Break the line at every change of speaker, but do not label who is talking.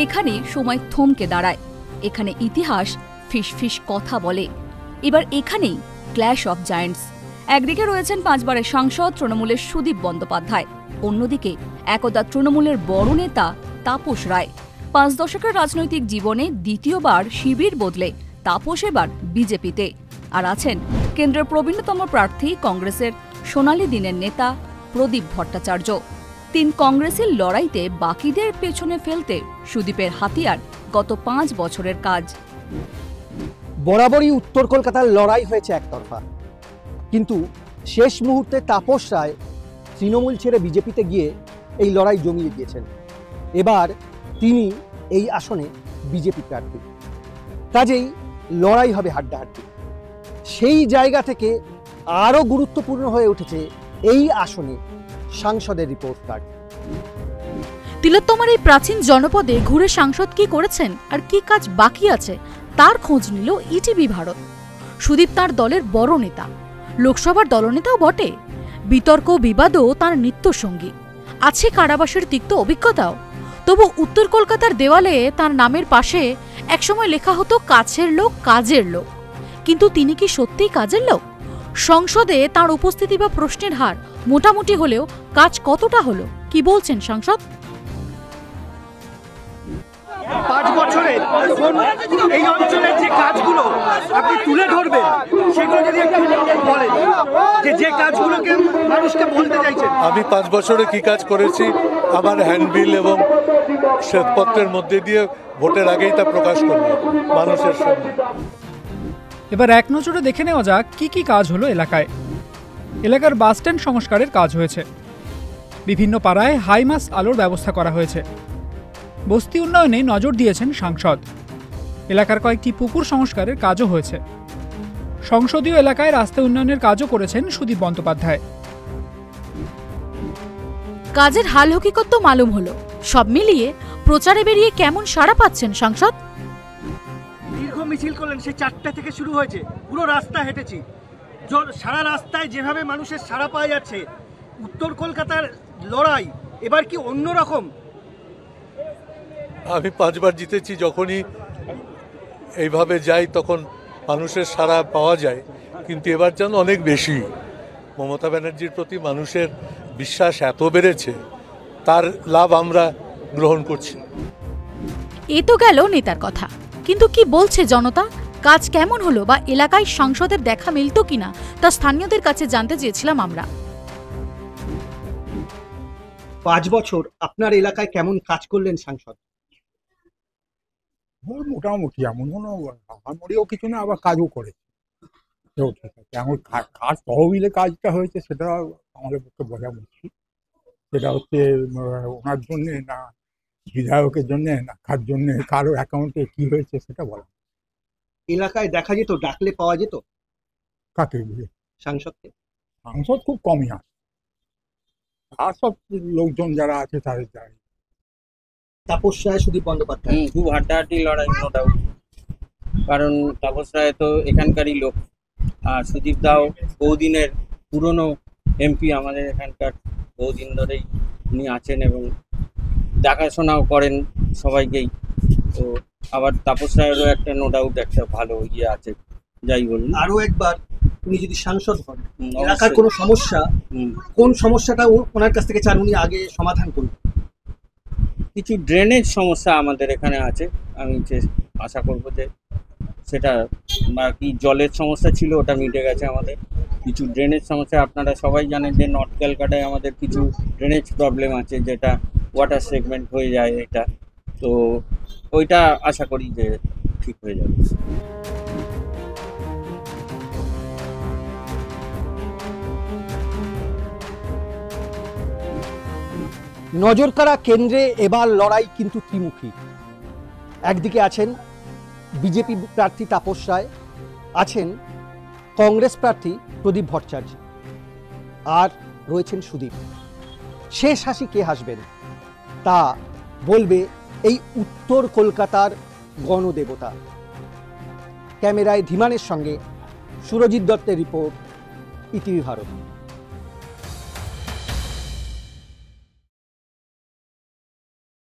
এখানে সময় থমকে দাঁড়ায়, এখানে ইতিহাস ফিসফিস কথা বলে। এবার এখানেই ক্ল্যাশ অফ জায়ান্টস। একদিকে রয়েছেন 5 বারের সাংসদ তৃণমূলের সুদীপ বন্দ্যোপাধ্যায়, অন্যদিকে একদা তৃণমূলের বড় নেতা তাপস রায়। 5 দশকের রাজনৈতিক জীবনে দ্বিতীয়বার শিবির বদলে তাপস এবার বিজেপিতে। আর আছেন কেন্দ্রের প্রবীণতম প্রার্থী কংগ্রেসের সোনালী দিনের নেতা প্রদীপ ভট্টাচার্য। 3 কংগ্রেসের লড়াইতে বাকিদের পেছনে ফেলতে সুদীপের হাতিয়ার গত 5 বছরের কাজ।
বরাবরই উত্তর কলকাতার লড়াই হয়েছে একতরফা, কিন্তু শেষ মুহূর্তে তাপস রায় তৃণমূল ছেড়ে বিজেপিতে গিয়ে এই লড়াই জমিয়ে দিয়েছেন। এবার তিনি এই আসনে বিজেপি প্রার্থী, কাজেই লড়াই হবে হাড্ডাহাড্ডি। সেই জায়গা থেকে আরও গুরুত্বপূর্ণ হয়ে উঠেছে এই আসনে সাংসদের রিপোর্ট কার্ড।
তিলোত্তমার এই প্রাচীন জনপদে ঘুরে সাংসদ কি করেছেন আর কি কাজ বাকি আছে তার খোঁজ নিল ইটিভি ভারত। সুদীপ তার দলের বড় নেতা, লোকসভার দলনেতাও বটে। বিতর্ক বিবাদও তার নিত্যসঙ্গী, আছে কারাবাসের তিক্ত অভিজ্ঞতাও। তবু উত্তর কলকাতার দেওয়ালে তার নামের পাশে একসময় লেখা হতো কাছের লোক, কাজের লোক। কিন্তু তিনি কি সত্যিই কাজের লোক? সংসদে তার উপস্থিতি বা প্রশ্নের হার মোটামুটি হলেও কাজ কতটা হলো, কি বলছেন সাংসদ?
5 বছরে এই অঞ্চলের যে কাজগুলো আপনি তুলে ধরবেন, সেগুলো যদি একটু বলেন, যে কাজগুলোকে মানুষকে বলতে চাইছেন।
আমি 5 বছরে কি কাজ করেছি আমার হ্যান্ডবিল এবং শ্বেতপত্রের মধ্যে দিয়ে ভোটের আগেই তা প্রকাশ করব মানুষের সামনে।
এবার এক নজরে দেখে নেওয়া যাক কি কি কাজ হলো এলাকায়। এলাকার বাসস্ট্যান্ড সংস্কারের কাজ হয়েছে, বিভিন্ন পাড়ায় হাইমাস আলোর ব্যবস্থা করা হয়েছে, বস্তি উন্নয়নে নজর দিয়েছেন সাংসদ। এলাকার কয়েকটি পুকুর সংস্কারের কাজও হয়েছে। সংসদীয় এলাকায় রাস্তা উন্নয়নের কাজও করেছেন সুদীপ বন্দ্যোপাধ্যায়।
কাজের হাল হকিকত তো মালুম হলো। সব মিলিয়ে প্রচারে বেরিয়ে কেমন সাড়া পাচ্ছেন সাংসদ?
দীর্ঘ মিছিল করলেন, সেই 4টা থেকে শুরু হয়েছে, পুরো রাস্তা হেঁটেছি। সারা রাস্তায় যেভাবে মানুষের সাড়া পাওয়া যাচ্ছে, উত্তর কলকাতার লড়াই এবার কি অন্যরকম?
আমি 5 বার জিতেছি, যখনই এইভাবে যাই তখন মানুষের সাড়া পাওয়া যায়, কিন্তু এবার যেন অনেক বেশি। মমতা ব্যানার্জির প্রতি মানুষের বিশ্বাস এত বেড়েছে, তার লাভ আমরা গ্রহণ করছি।
এ তো গেল নেতার কথা, কিন্তু কি বলছে জনতা? কাজ কেমন হলো বা এলাকায় সাংসদের দেখা মিলত কিনা তা স্থানীয়দের কাছে জানতে চেয়েছিলাম আমরা।
5 বছর আপনার এলাকায় কেমন কাজ করলেন সাংসদ?
মোটামুটি, এমন কোনো আহামরিও কিছু না, আবার কাজও করেছে। ঠিক আছে, এমন কাজ তহবিলে কাজটা হয়েছে সেটা আমাদের পক্ষে বোঝা মুশকিল। সেটা হচ্ছে ওনার জন্যে না বিধায়কের জন্যে না কার জন্যে, কারো অ্যাকাউন্টে কি হয়েছে সেটা বলা।
এলাকায় দেখা যেত, ডাকলে পাওয়া যেত
কাকে?
সাংসদকে।
সাংসদ খুব কমই আসে, আর সব লোকজন যারা আছে তাদের যায়।
তাপস রায়, সুদীপ বন্দ্যোপাধ্যায়
খুব হাড্ডাহাড্ডি লড়াই, নো ডাউট। কারণ তাপস রায় তো এখানকারই লোক, আর সুদীপ দাও বহুদিনের পুরনো এমপি, আমাদের এখানকার বহুদিন ধরেই উনি আছেন এবং দেখাশোনাও করেন সবাইকেই। তো আবার তাপস রায়েরও একটা নো ডাউট একটা ভালো ইয়ে আছে। যাই বলুন,
আরো একবার উনি যদি সাংসদ হন, এলাকার কোনো সমস্যা, কোন সমস্যাটা ওনার কাছ থেকে চান উনি আগে সমাধান করুন?
কিছু ড্রেনেজ সমস্যা আমাদের এখানে আছে, আমি আশা করবো যে সেটা, বাকি জলের সমস্যা ছিল ওটা মিটে গেছে। আমাদের কিছু ড্রেনেজ সমস্যা, আপনারা সবাই জানেন যে নর্থ ক্যালকাটায় আমাদের কিছু ড্রেনেজ প্রবলেম আছে, যেটা ওয়াটার সেগমেন্ট হয়ে যায় এটা, তো ওইটা আশা করি যে ঠিক হয়ে যাবে।
নজরকাড়া কেন্দ্রে এবার লড়াই কিন্তু ত্রিমুখী। একদিকে আছেন বিজেপি প্রার্থী তাপস রায়, আছেন কংগ্রেস প্রার্থী প্রদীপ ভট্টাচার্য, আর রয়েছেন সুদীপ। শেষ হাসি কে হাসবেন তা বলবে এই উত্তর কলকাতার গণদেবতা। ক্যামেরায় ধীমানের সঙ্গে সুরজিৎ দত্তের রিপোর্ট, ইটিভি ভারত।